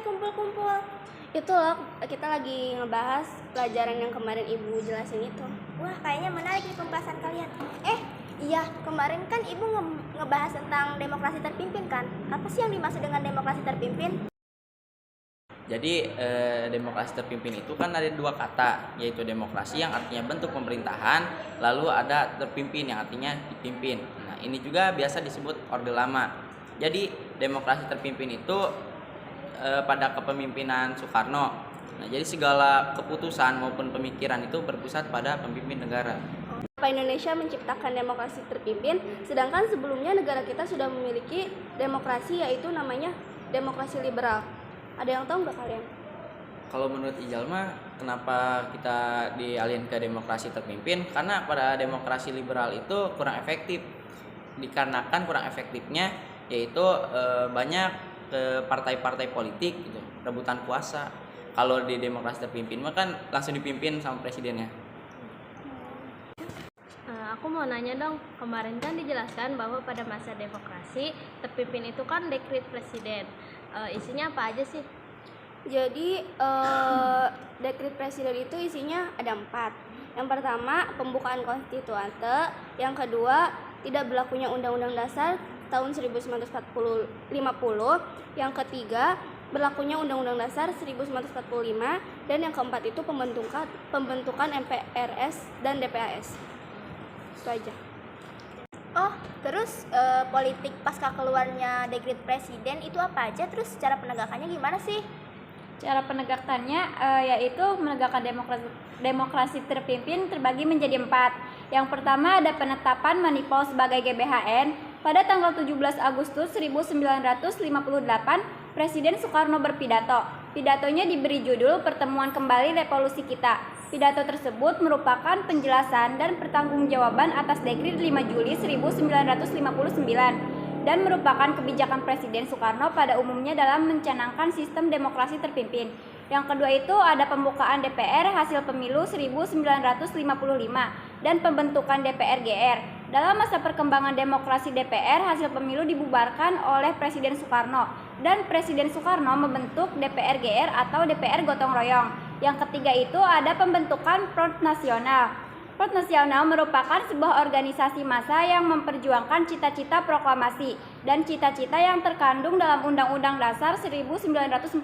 kumpul-kumpul? Itu loh, kita lagi ngebahas pelajaran yang kemarin ibu jelasin itu. Wah, kayaknya menarik nih pembahasan kalian. Iya, kemarin kan ibu ngebahas tentang demokrasi terpimpin kan? Apa sih yang dimaksud dengan demokrasi terpimpin? Jadi demokrasi terpimpin itu kan ada dua kata, yaitu demokrasi yang artinya bentuk pemerintahan, lalu ada terpimpin yang artinya dipimpin. Nah, ini juga biasa disebut Orde Lama. Jadi demokrasi terpimpin itu pada kepemimpinan Soekarno. Nah, jadi segala keputusan maupun pemikiran itu berpusat pada pemimpin negara. Kenapa Indonesia menciptakan demokrasi terpimpin, sedangkan sebelumnya negara kita sudah memiliki demokrasi, yaitu namanya demokrasi liberal. Ada yang tahu nggak kalian? Kalau menurut Ijal mah, kenapa kita dialih ke demokrasi terpimpin? Karena pada demokrasi liberal itu kurang efektif. Dikarenakan kurang efektifnya yaitu banyak partai-partai politik gitu, rebutan kuasa. Kalau di demokrasi terpimpin mah kan langsung dipimpin sama presidennya. Aku mau nanya dong, kemarin kan dijelaskan bahwa pada masa demokrasi terpimpin itu kan dekret presiden. Isinya apa aja sih? Jadi dekret presiden itu isinya ada 4. Yang pertama, pembukaan konstituante. Yang kedua, tidak berlakunya Undang-Undang Dasar tahun 1950. Yang ketiga, berlakunya Undang-Undang Dasar 1945. Dan yang keempat itu pembentukan MPRS dan DPAS. Itu aja. Oh, terus politik pasca keluarnya dekret presiden itu apa aja? Terus cara penegakannya gimana sih? Cara penegakannya yaitu menegakkan demokrasi terpimpin terbagi menjadi 4. Yang pertama ada penetapan Manipol sebagai GBHN. Pada tanggal 17 Agustus 1958, Presiden Soekarno berpidato. Pidatonya diberi judul Pertemuan Kembali Revolusi Kita. Pidato tersebut merupakan penjelasan dan pertanggungjawaban atas Dekret 5 Juli 1959 dan merupakan kebijakan Presiden Soekarno pada umumnya dalam mencanangkan sistem demokrasi terpimpin. Yang kedua itu ada pembukaan DPR hasil pemilu 1955 dan pembentukan DPR GR. Dalam masa perkembangan demokrasi DPR, hasil pemilu dibubarkan oleh Presiden Soekarno dan Presiden Soekarno membentuk DPR GR atau DPR gotong royong. Yang ketiga itu ada pembentukan Front Nasional. Front Nasional merupakan sebuah organisasi massa yang memperjuangkan cita-cita proklamasi dan cita-cita yang terkandung dalam Undang-Undang Dasar 1945.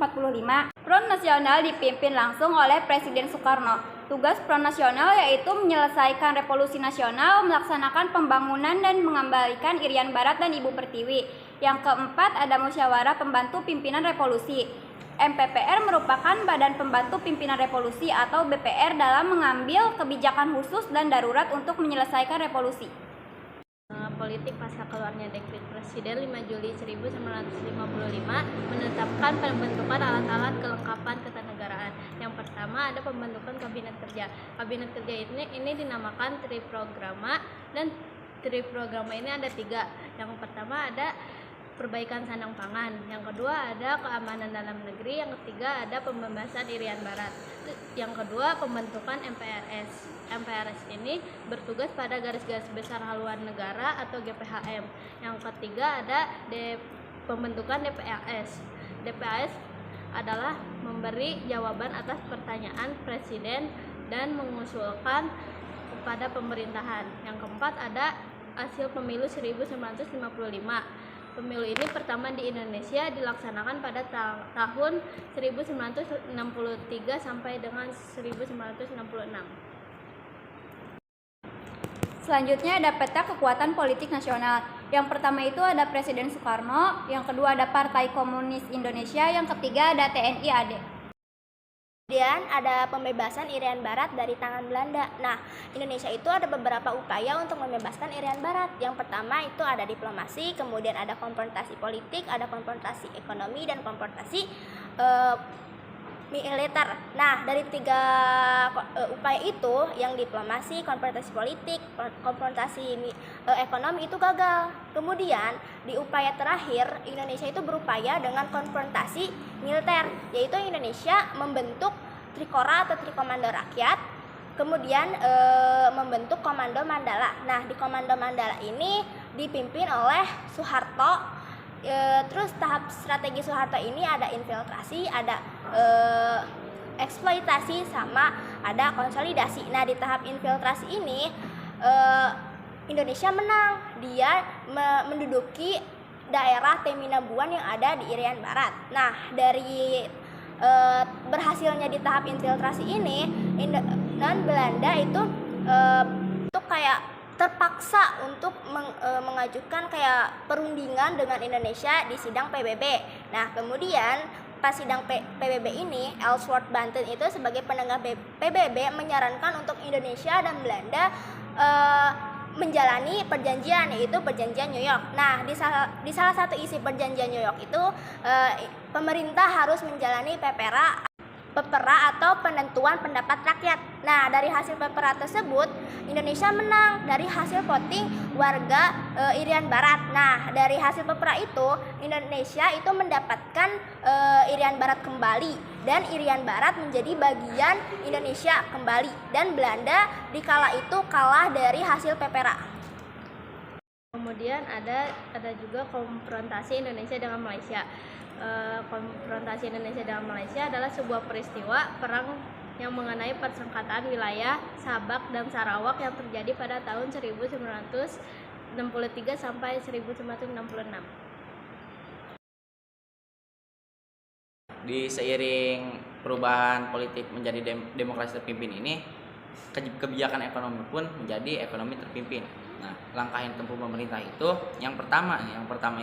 Front Nasional dipimpin langsung oleh Presiden Soekarno. Tugas Front Nasional yaitu menyelesaikan revolusi nasional, melaksanakan pembangunan dan mengembalikan Irian Barat dan Ibu Pertiwi. Yang keempat ada Musyawarah Pembantu Pimpinan Revolusi. MPPR merupakan Badan Pembantu Pimpinan Revolusi atau BPR dalam mengambil kebijakan khusus dan darurat untuk menyelesaikan revolusi. Politik pasca keluarnya Dekret Presiden 5 Juli 1955 menetapkan pembentukan alat-alat kelengkapan ketenagaraan. Yang pertama ada pembentukan Kabinet Kerja. Kabinet Kerja ini dinamakan Triprograma dan Triprograma ini ada 3. Yang pertama ada perbaikan sandang pangan, yang kedua ada keamanan dalam negeri, yang ketiga ada pembebasan Irian Barat, yang kedua pembentukan MPRS. MPRS ini bertugas pada garis-garis besar haluan negara atau GPHM. Yang ketiga ada pembentukan DPAS. DPAS adalah memberi jawaban atas pertanyaan presiden dan mengusulkan kepada pemerintahan. Yang keempat ada hasil pemilu 1955. Pemilu ini pertama di Indonesia dilaksanakan pada tahun 1963 sampai dengan 1966. Selanjutnya ada peta kekuatan politik nasional. Yang pertama itu ada Presiden Soekarno, yang kedua ada Partai Komunis Indonesia, yang ketiga ada TNI AD. Kemudian ada pembebasan Irian Barat dari tangan Belanda. Nah, Indonesia itu ada beberapa upaya untuk membebaskan Irian Barat. Yang pertama itu ada diplomasi, kemudian ada konfrontasi politik, ada konfrontasi ekonomi, dan konfrontasi militer. Nah, dari 3 upaya itu, yang diplomasi, konfrontasi politik, konfrontasi ekonomi itu gagal. Kemudian di upaya terakhir, Indonesia itu berupaya dengan konfrontasi militer, yaitu Indonesia membentuk Trikora atau Trikomando Rakyat, kemudian membentuk Komando Mandala. Nah, di Komando Mandala ini dipimpin oleh Soeharto Terus tahap strategi Soeharto ini ada infiltrasi, ada eksploitasi, sama ada konsolidasi. Nah, di tahap infiltrasi ini Indonesia menang. Dia menduduki daerah Teminabuan yang ada di Irian Barat. Nah, dari berhasilnya di tahap infiltrasi ini, Belanda itu kayak terpaksa untuk mengajukan kayak perundingan dengan Indonesia di sidang PBB. Nah, kemudian pas sidang PBB ini, Ellsworth Banten itu sebagai penengah PBB menyarankan untuk Indonesia dan Belanda menjalani perjanjian, yaitu perjanjian New York. Nah, di salah satu isi perjanjian New York itu pemerintah harus menjalani pepera atau penentuan pendapat rakyat. Nah, dari hasil pepera tersebut Indonesia menang dari hasil voting warga Irian Barat. Nah, dari hasil pepera itu Indonesia itu mendapatkan Irian Barat kembali, dan Irian Barat menjadi bagian Indonesia kembali, dan Belanda dikala itu kalah dari hasil pepera. Kemudian ada juga konfrontasi Indonesia dengan Malaysia. Konfrontasi Indonesia dengan Malaysia adalah sebuah peristiwa perang yang mengenai persengketaan wilayah Sabak dan Sarawak yang terjadi pada tahun 1963 sampai 1966. Di seiring perubahan politik menjadi demokrasi terpimpin ini, kebijakan ekonomi pun menjadi ekonomi terpimpin. Nah, langkah yang ditempuh pemerintah itu yang pertama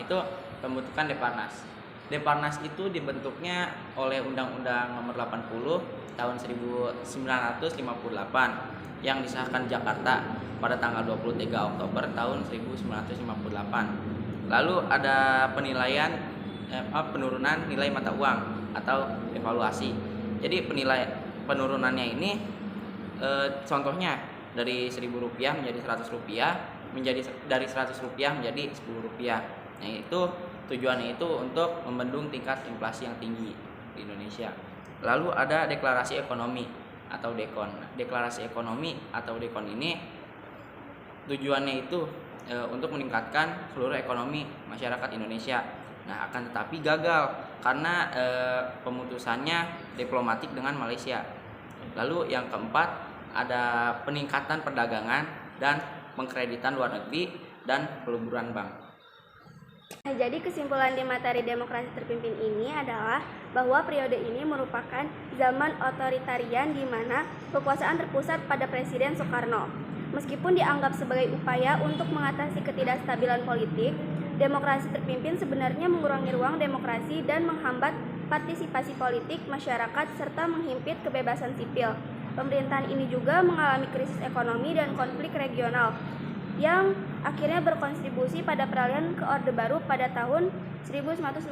itu pembentukan Deparnas. Deparnas itu dibentuknya oleh Undang-Undang Nomor 80 tahun 1958 yang disahkan Jakarta pada tanggal 23 Oktober tahun 1958. Lalu ada penurunan nilai mata uang atau evaluasi. Jadi penurunannya ini contohnya dari Rp1.000 menjadi Rp100, dari Rp100 menjadi Rp10. Nah, itu tujuannya itu untuk membendung tingkat inflasi yang tinggi di Indonesia. Lalu ada deklarasi ekonomi atau dekon. Deklarasi ekonomi atau dekon ini tujuannya itu untuk meningkatkan seluruh ekonomi masyarakat Indonesia. Nah, akan tetapi gagal karena pemutusannya diplomatik dengan Malaysia. Lalu yang keempat ada peningkatan perdagangan dan pengkreditan luar negeri dan peleburan bank. Nah, jadi kesimpulan di materi demokrasi terpimpin ini adalah bahwa periode ini merupakan zaman otoritarian di mana kekuasaan terpusat pada Presiden Soekarno. Meskipun dianggap sebagai upaya untuk mengatasi ketidakstabilan politik, demokrasi terpimpin sebenarnya mengurangi ruang demokrasi dan menghambat partisipasi politik masyarakat serta menghimpit kebebasan sipil. Pemerintahan ini juga mengalami krisis ekonomi dan konflik regional yang akhirnya berkontribusi pada peralihan ke Orde Baru pada tahun 1965.